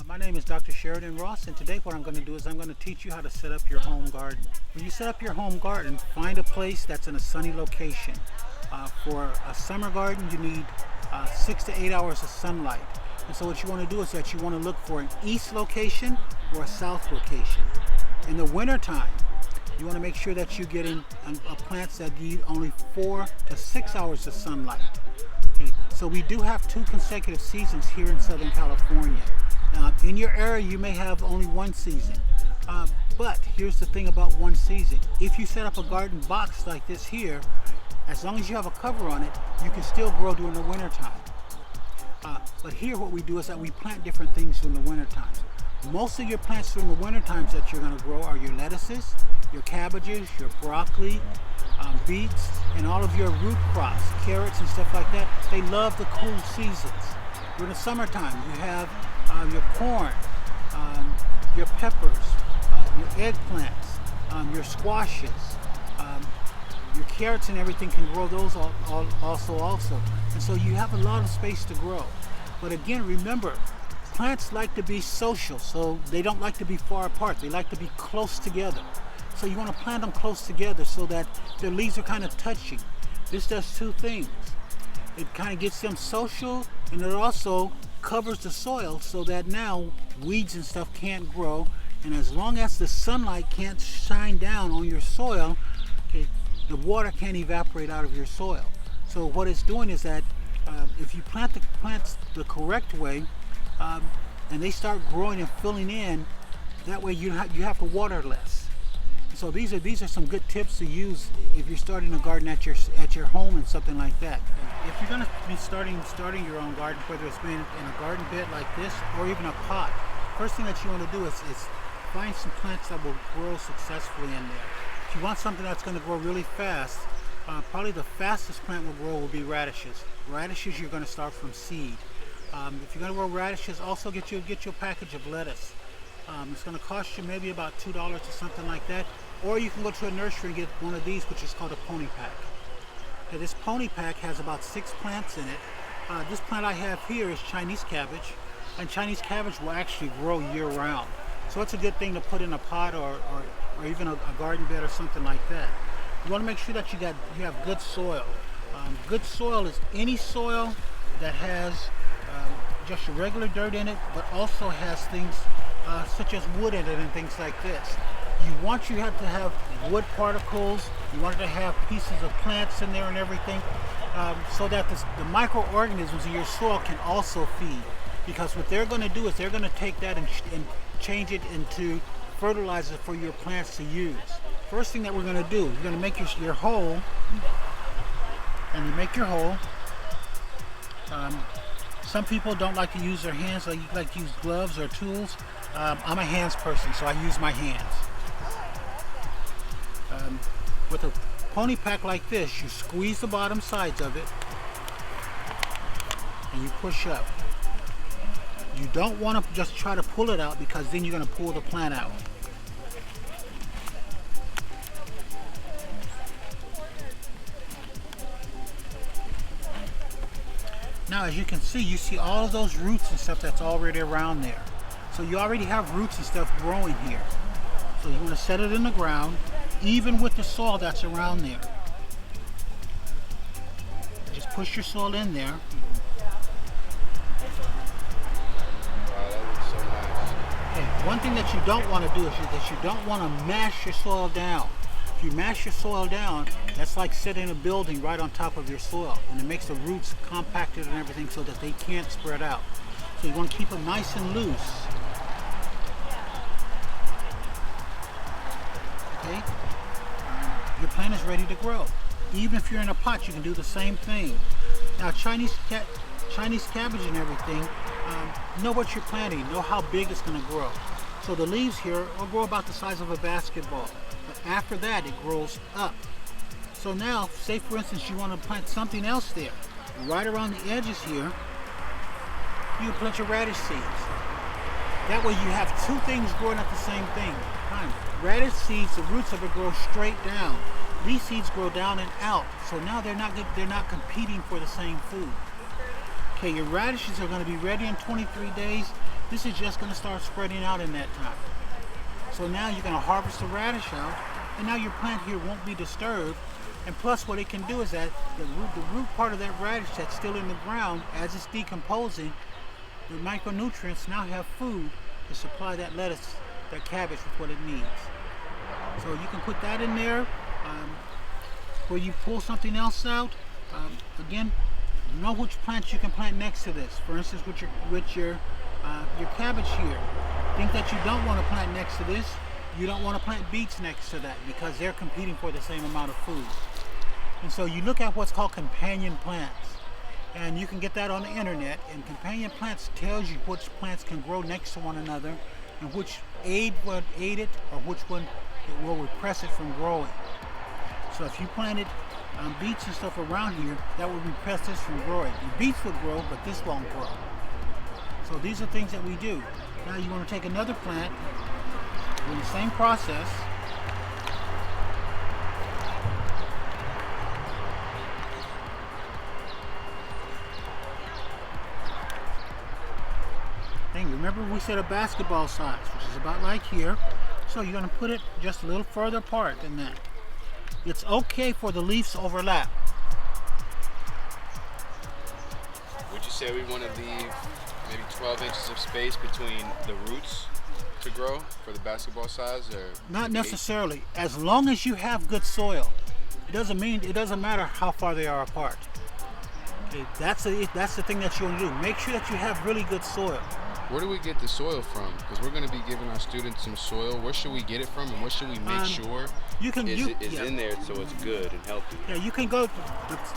My name is Dr. Sheridan Ross, and today what I'm going to do is I'm going to teach you how to set up your home garden. When you set up your home garden, find a place that's in a sunny location. For a summer garden, you need 6 to 8 hours of sunlight. And so what you want to do is that you want to look for an east location or a south location. In the wintertime, you want to make sure that you're getting plants that need only 4 to 6 hours of sunlight. Okay. So we do have 2 consecutive seasons here in Southern California. In your area, you may have only 1 season. But here's the thing about 1 season. If you set up a garden box like this here, as long as you have a cover on it, you can still grow during the wintertime. But here what we do is that we plant different things during the wintertime. Most of your plants during the winter times that you're going to grow are your lettuces, your cabbages, your broccoli, beets, and all of your root crops, carrots and stuff like that. They love the cool seasons. During the summertime, you have your corn, your peppers, your eggplants, your squashes, your carrots and everything can grow those also. And so you have a lot of space to grow. But again, remember, plants like to be social, so they don't like to be far apart. They like to be close together. So you want to plant them close together so that their leaves are kind of touching. This does 2 things. It kind of gets them social, and it also covers the soil so that now weeds and stuff can't grow. And as long as the sunlight can't shine down on your soil, okay, the water can't evaporate out of your soil. So what it's doing is that if you plant the plants the correct way, and they start growing and filling in, that way you have to water less. So these are some good tips to use if you're starting a garden at your home and something like that. If you're going to be starting your own garden, whether it's been in a garden bed like this or even a pot, first thing that you want to do is find some plants that will grow successfully in there. If you want something that's going to grow really fast, probably the fastest plant will grow will be radishes. Radishes, you're going to start from seed. If you're going to grow radishes, also get you a package of lettuce. It's going to cost you maybe about $2 or something like that. Or you can go to a nursery and get one of these, which is called a pony pack. Okay, this pony pack has about 6 plants in it. This plant I have here is Chinese cabbage, and Chinese cabbage will actually grow year-round. So it's a good thing to put in a pot or even a garden bed or something like that. You want to make sure that you have good soil. Good soil is any soil that has just regular dirt in it, but also has things such as wood in it and things like this. You have to have wood particles. You want it to have pieces of plants in there and everything, so that the microorganisms in your soil can also feed. Because what they're going to do is they're going to take that and change it into fertilizer for your plants to use. First thing that we're going to do, you're going to make your hole, and you make your hole. Some people don't like to use their hands, like to use gloves or tools. I'm a hands person, so I use my hands. With a pony pack like this, you squeeze the bottom sides of it and you push up. You don't want to just try to pull it out, because then you're going to pull the plant out. Now, as you can see, you see all of those roots and stuff that's already around there. So you already have roots and stuff growing here. So you want to set it in the ground, even with the soil that's around there. Just push your soil in there. Wow, that looks so nice. Okay, one thing that you don't want to do is that you don't want to mash your soil down. If you mash your soil down, that's like setting a building right on top of your soil, and it makes the roots compacted and everything so that they can't spread out. So you want to keep them nice and loose. Okay? Your plant is ready to grow. Even if you're in a pot, you can do the same thing. Now, Chinese cabbage and everything, know what you're planting, know how big it's going to grow. So the leaves here will grow about the size of a basketball. But after that, it grows up. So now, say for instance, you want to plant something else there. Right around the edges here, you plant your radish seeds. That way you have 2 things growing at the same time. Radish seeds, the roots of it grow straight down. These seeds grow down and out. So now they're not competing for the same food. Okay, your radishes are going to be ready in 23 days. this is just going to start spreading out in that time. So now you're going to harvest the radish out, and now your plant here won't be disturbed. And plus what it can do is that the root part of that radish that's still in the ground, as it's decomposing, the micronutrients now have food to supply that lettuce, that cabbage with what it needs. So you can put that in there. Where you pull something else out, again, know which plants you can plant next to this. For instance, with your cabbage here, think that you don't want to plant next to this. You don't want to plant beets next to that because they're competing for the same amount of food. And so you look at what's called companion plants, and you can get that on the internet. And companion plants tells you which plants can grow next to one another, and which aid it, or which one it will repress it from growing. So if you planted beets and stuff around here, that would repress this from growing. The beets would grow, but this won't grow. So these are things that we do. Now you want to take another plant, do the same process. And remember we said a basketball size, which is about like here. So you're going to put it just a little further apart than that. It's okay for the leaves to overlap. Would you say we want to leave maybe 12 inches of space between the roots to grow for the basketball size, or not necessarily? As long as you have good soil, it doesn't matter how far they are apart. Okay, that's the thing that you want to do. Make sure that you have really good soil. Where do we get the soil from? Because we're going to be giving our students some soil. Where should we get it from, and what should we make sure is in there so it's good and healthy? Yeah, you can go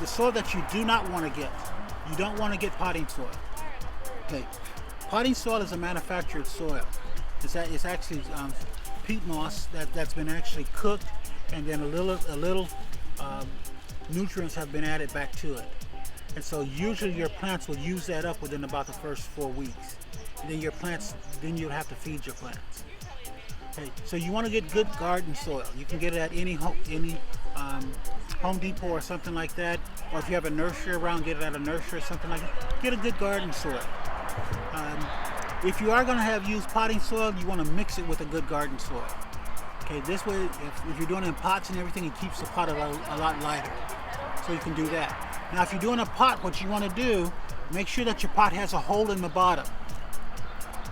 the soil that you do not want to get. You don't want to get potting soil. Okay, potting soil is a manufactured soil. It's actually peat moss that's been actually cooked, and then a little nutrients have been added back to it. And so usually your plants will use that up within about the first 4 weeks. And then you'll have to feed your plants. Okay, so you want to get good garden soil. You can get it at any Home Depot or something like that, or if you have a nursery around, get it at a nursery or something like that. Get a good garden soil. If you are going to use potting soil, you want to mix it with a good garden soil. Okay, this way, if you're doing it in pots and everything, it keeps the pot a lot lighter. So you can do that. Now, if you're doing a pot, what you want to do, make sure that your pot has a hole in the bottom.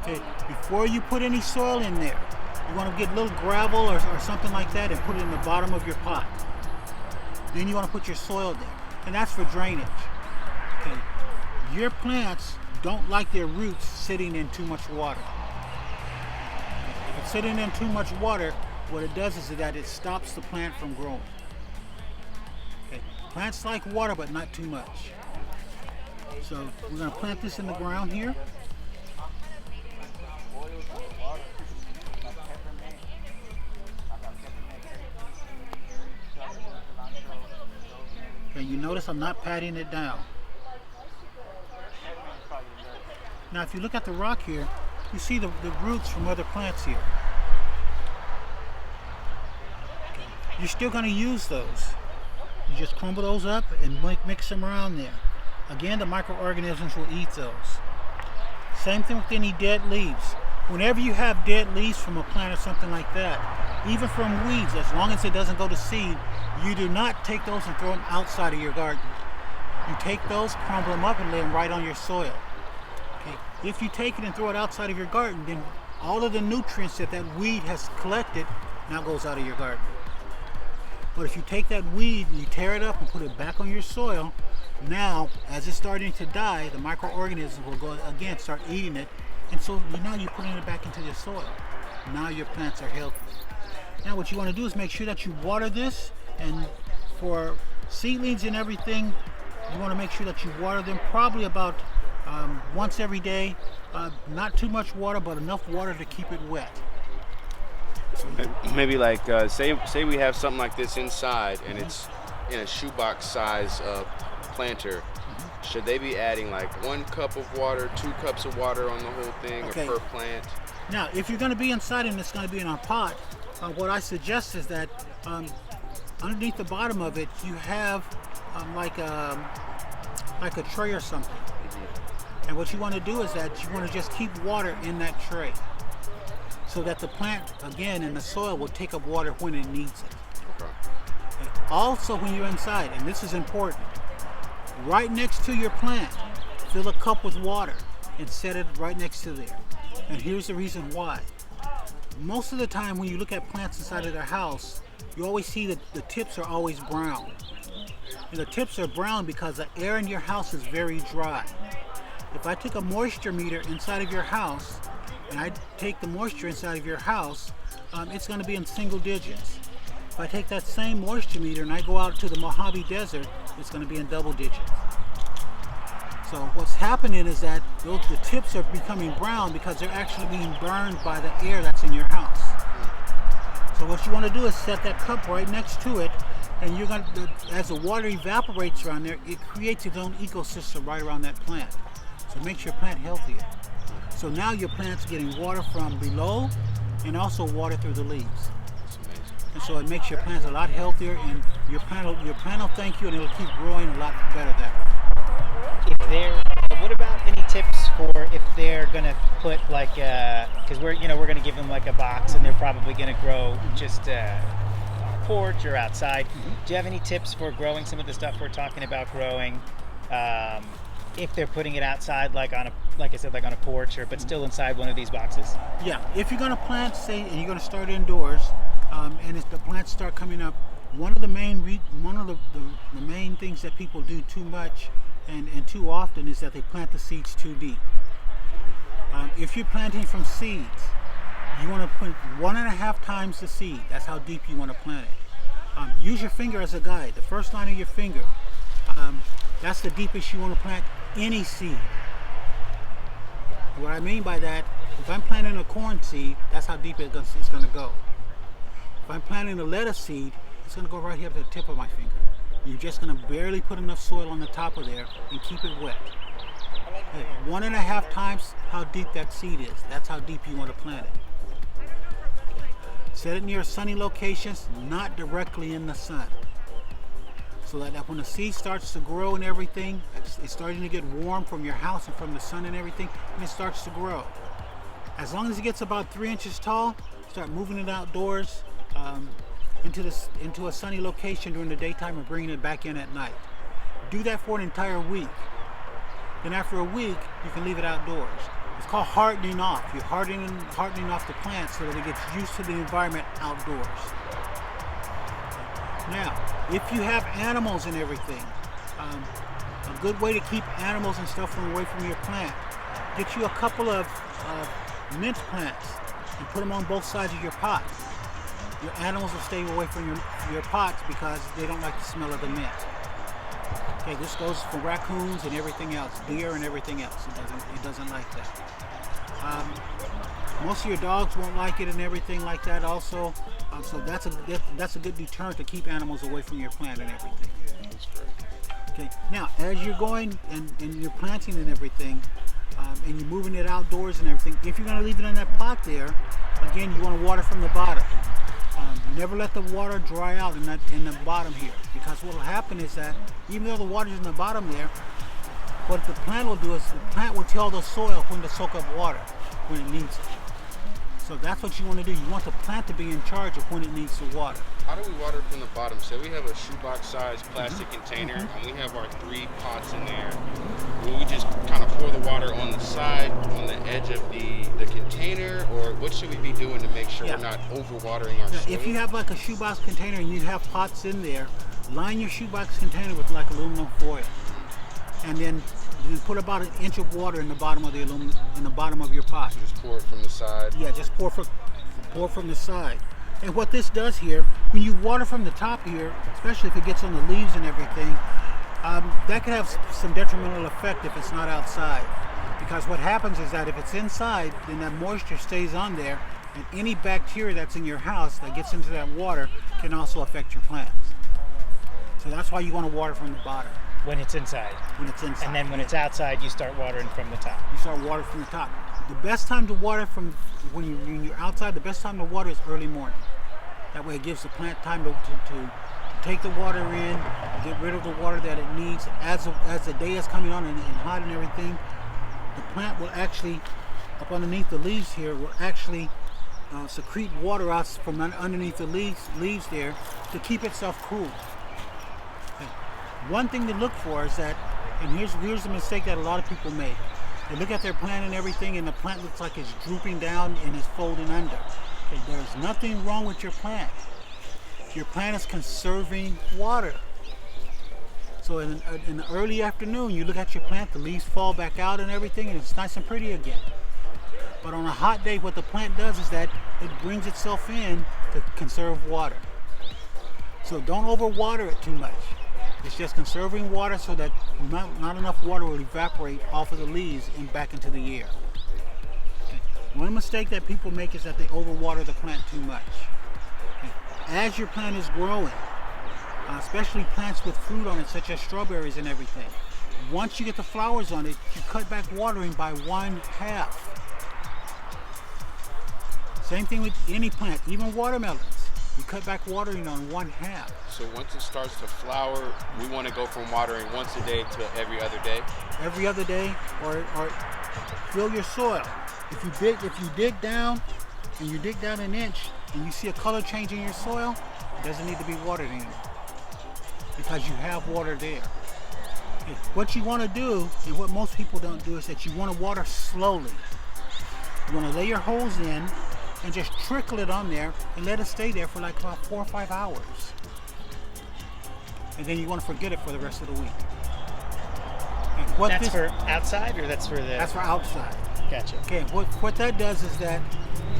Okay, before you put any soil in there, you want to get a little gravel or something like that and put it in the bottom of your pot. Then you want to put your soil there, and that's for drainage. Okay, your plants don't like their roots sitting in too much water. If it's sitting in too much water, what it does is that it stops the plant from growing. Okay, plants like water, but not too much. So we're going to plant this in the ground here. And you notice I'm not patting it down. Now if you look at the rock here, you see the roots from other plants here. Okay. You're still going to use those. You just crumble those up and mix them around there. Again, the microorganisms will eat those. Same thing with any dead leaves. Whenever you have dead leaves from a plant or something like that, even from weeds, as long as it doesn't go to seed, you do not take those and throw them outside of your garden. You take those, crumble them up, and lay them right on your soil. Okay. If you take it and throw it outside of your garden, then all of the nutrients that weed has collected now goes out of your garden. But if you take that weed and you tear it up and put it back on your soil, now as it's starting to die, the microorganisms will go again, start eating it, and so now you're putting it back into the soil. Now your plants are healthy. Now what you want to do is make sure that you water this, and for seedlings and everything, you want to make sure that you water them probably about once every day. Not too much water, but enough water to keep it wet. Maybe like say we have something like this inside, and it's in a shoebox size planter. Should they be adding like 1 cup of water, 2 cups of water on the whole thing, or per plant? Now, if you're going to be inside and it's going to be in a pot, what I suggest is that underneath the bottom of it, you have like a tray or something. And what you want to do is that you want to just keep water in that tray so that the plant, again, in the soil will take up water when it needs it. Okay. Also, when you're inside, and this is important, right next to your plant, fill a cup with water and set it right next to there. And here's the reason why. Most of the time when you look at plants inside of their house, you always see that the tips are always brown. And the tips are brown because the air in your house is very dry. If I took a moisture meter inside of your house, and I take the moisture inside of your house, it's going to be in single digits. If I take that same moisture meter and I go out to the Mojave Desert, it's going to be in double digits. So what's happening is that the tips are becoming brown because they're actually being burned by the air that's in your house. So what you want to do is set that cup right next to it, and you're going to, as the water evaporates around there, it creates its own ecosystem right around that plant. So it makes your plant healthier. So now your plant's getting water from below and also water through the leaves. And so it makes your plants a lot healthier, and your plant will thank you, and it'll keep growing a lot better that way. What about any tips for if they're gonna put like, because we're gonna give them like a box, and they're probably gonna grow just on a porch or outside. Do you have any tips for growing some of the stuff we're talking about growing? If they're putting it outside, like on a porch, but still inside one of these boxes? Yeah, if you're gonna plant, say, and you're gonna start indoors, and if the plants start coming up, one of the main things that people do too much and too often is that they plant the seeds too deep. If you're planting from seeds, you want to put 1.5 times the seed. That's how deep you want to plant it. Use your finger as a guide. The first line of your finger, that's the deepest you want to plant any seed. What I mean by that, if I'm planting a corn seed, that's how deep it's going to go. If I'm planting a lettuce seed, it's going to go right here to the tip of my finger. You're just going to barely put enough soil on the top of there and keep it wet. 1.5 times how deep that seed is. That's how deep you want to plant it. Set it near sunny locations, not directly in the sun. So that when the seed starts to grow and everything, it's starting to get warm from your house and from the sun and everything, and it starts to grow. As long as it gets about 3 inches tall, start moving it outdoors into a sunny location during the daytime and bringing it back in at night. Do that for an entire week. Then after a week, you can leave it outdoors. It's called hardening off. You're hardening off the plant so that it gets used to the environment outdoors. Now, if you have animals and everything, a good way to keep animals and stuff away from your plant, get you a couple of mint plants and put them on both sides of your pot. Your animals will stay away from your pots because they don't like the smell of the mint. Okay, this goes for raccoons and everything else, deer and everything else. It doesn't like that. Most of your dogs won't like it and everything like that also. So that's a good deterrent to keep animals away from your plant and everything. That's great. Okay, now as you're going and you're planting and everything, and you're moving it outdoors and everything, if you're going to leave it in that pot there, again, you want to water from the bottom. Never let the water dry out in the bottom here, because what will happen is that even though the water's in the bottom there, what the plant will do is the plant will tell the soil when to soak up water when it needs it. So that's what you want to do. You want the plant to be in charge of when it needs the water. How do we water from the bottom? So we have a shoebox sized plastic container, and we have our 3 pots in there. Will we just kind of pour the water on the side, on the edge of the container, or what should we be doing to make sure we're not overwatering our soil? If you have like a shoebox container and you have pots in there, line your shoebox container with like aluminum foil, and then you put about 1 inch of water in the bottom of the bottom of your pot. So just pour it from the side. Yeah, just pour from the side. And what this does here, when you water from the top here, especially if it gets on the leaves and everything, that could have some detrimental effect if it's not outside. Because what happens is that if it's inside, then that moisture stays on there, and any bacteria that's in your house that gets into that water can also affect your plants. So that's why you want to water from the bottom. When it's inside. When it's inside. And then when it's outside, you start watering from the top. You start watering from the top. The best time to water from when you're outside, the best time to water is early morning. That way it gives the plant time to take the water in, get rid of the water that it needs. As the day is coming on and hot and everything, the plant will actually, up underneath the leaves here, will actually secrete water out from underneath the leaves there to keep itself cool. Okay. One thing to look for is that, and here's the mistake that a lot of people make. They look at their plant and everything, and the plant looks like it's drooping down and it's folding under. Okay, there's nothing wrong with your plant. Your plant is conserving water. So in the early afternoon, you look at your plant, the leaves fall back out and everything, and it's nice and pretty again. But on a hot day, what the plant does is that it brings itself in to conserve water. So don't overwater it too much. It's just conserving water so that not enough water will evaporate off of the leaves and back into the air. Okay. One mistake that people make is that they overwater the plant too much. Okay. As your plant is growing, especially plants with fruit on it, such as strawberries and everything, once you get the flowers on it, you cut back watering by 1/2. Same thing with any plant, even watermelons. You cut back watering on 1/2. So once it starts to flower, we want to go from watering once a day to every other day? Every other day, or fill your soil. If you dig down and you dig down an inch and you see a color change in your soil, it doesn't need to be watered anymore because you have water there. Okay. What you want to do, and what most people don't do, is that you want to water slowly. You want to lay your hose in and just trickle it on there and let it stay there for like about 4 or 5 hours. And then you want to forget it for the rest of the week. That's for outside, or that's for the... That's for outside. Gotcha. Okay, what that does is that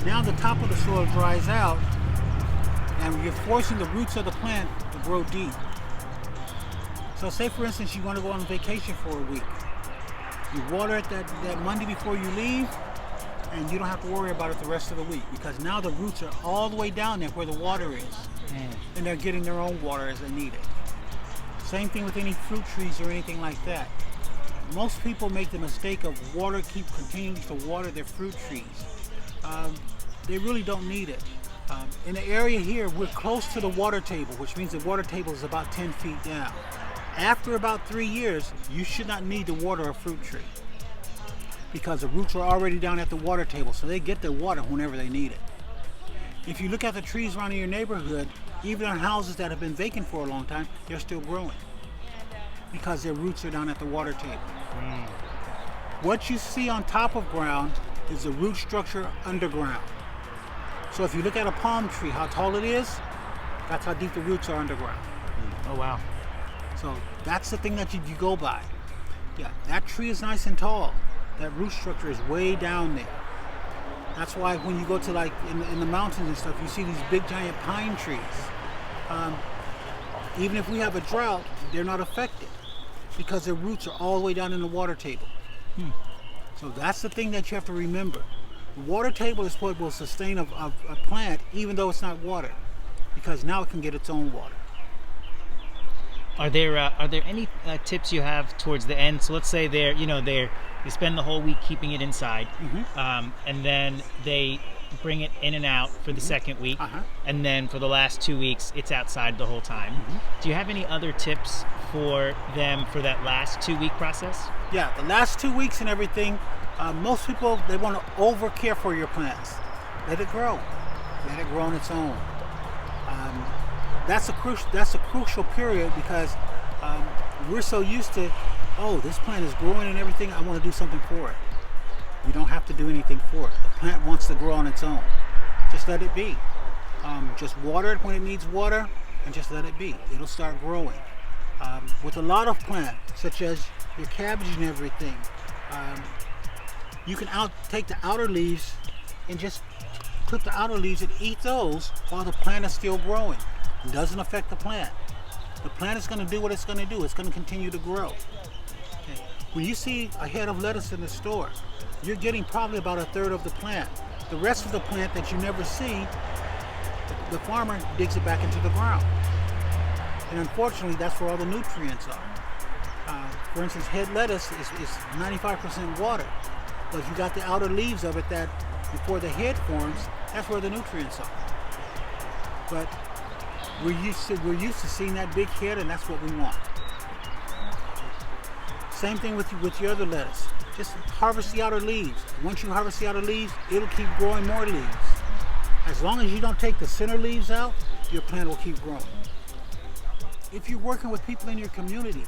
now the top of the soil dries out and you're forcing the roots of the plant to grow deep. So say for instance you want to go on vacation for a week. You water it that Monday before you leave, and you don't have to worry about it the rest of the week because now the roots are all the way down there where the water is. And they're getting their own water as they need it. Same thing with any fruit trees or anything like that. Most people make the mistake of continuing to water their fruit trees. They really don't need it. In the area here, we're close to the water table, which means the water table is about 10 feet down. After about 3 years, you should not need to water a fruit tree because the roots are already down at the water table, so they get their water whenever they need it. If you look at the trees around in your neighborhood, even on houses that have been vacant for a long time, they're still growing because their roots are down at the water table. What you see on top of ground is the root structure underground. So if you look at a palm tree, how tall it is, that's how deep the roots are underground. Oh, wow. So that's the thing that you go by. Yeah, that tree is nice and tall. That root structure is way down there. That's why when you go to like in the mountains and stuff, you see these big giant pine trees. Even if we have a drought, they're not affected because their roots are all the way down in the water table. So that's the thing that you have to remember. The water table is what will sustain a plant even though it's not watered, because now it can get its own water. Are there any tips you have towards the end? So let's say they spend the whole week keeping it inside, and then they bring it in and out for the second week, and then for the last 2 weeks it's outside the whole time. Do you have any other tips for them for that last 2-week process? Yeah, the last 2 weeks and everything, most people, they want to over care for your plants. Let it grow on its own. That's a crucial period because we're so used to, oh, this plant is growing and everything, I want to do something for it. You don't have to do anything for it. The plant wants to grow on its own. Just let it be. Just water it when it needs water and just let it be. It'll start growing. With a lot of plants, such as your cabbage and everything, you can take the outer leaves and just clip the outer leaves and eat those while the plant is still growing. It doesn't affect the plant. The plant is going to do what it's going to do. It's going to continue to grow. Okay. When you see a head of lettuce in the store, you're getting probably about 1/3 of the plant. The rest of the plant that you never see, the farmer digs it back into the ground. And unfortunately, that's where all the nutrients are. For instance, head lettuce is 95% water. But you got the outer leaves of it that before the head forms, that's where the nutrients are. But we're used to seeing that big head, and that's what we want. Same thing with your other lettuce. Just harvest the outer leaves. Once you harvest the outer leaves, it'll keep growing more leaves. As long as you don't take the center leaves out, your plant will keep growing. If you're working with people in your community,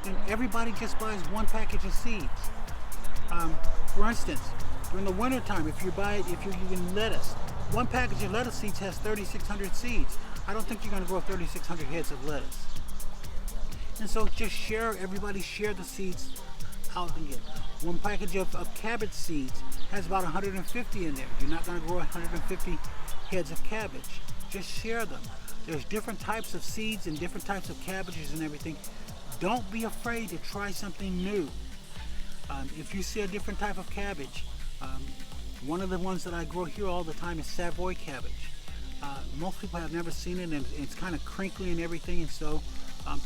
then everybody just buys one package of seeds. For instance, during the winter time, if you're using lettuce, one package of lettuce seeds has 3,600 seeds. I don't think you're going to grow 3,600 heads of lettuce. And so just everybody share the seeds out and get. One package of cabbage seeds has about 150 in there. You're not going to grow 150 heads of cabbage. Just share them. There's different types of seeds and different types of cabbages and everything. Don't be afraid to try something new. If you see a different type of cabbage, one of the ones that I grow here all the time is Savoy cabbage. Most people have never seen it, and it's kind of crinkly and everything, and so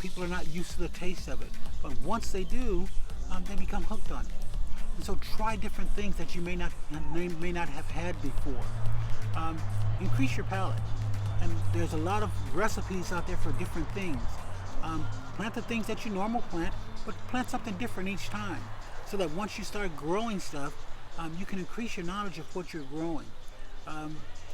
people are not used to the taste of it. But once they do, they become hooked on it. And so try different things that you may not have had before. Increase your palate. And there's a lot of recipes out there for different things. Plant the things that you normally plant, but plant something different each time, so that once you start growing stuff, you can increase your knowledge of what you're growing.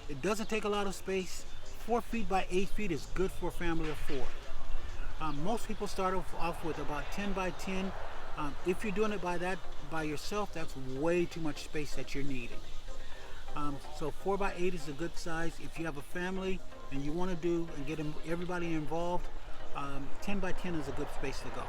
It doesn't take a lot of space. 4 feet by 8 feet is good for a family of 4. Most people start off with about 10 by 10. If you're doing it by yourself, that's way too much space that you're needing. So 4 by 8 is a good size. If you have a family and you want to get everybody involved, 10 by 10 is a good space to go.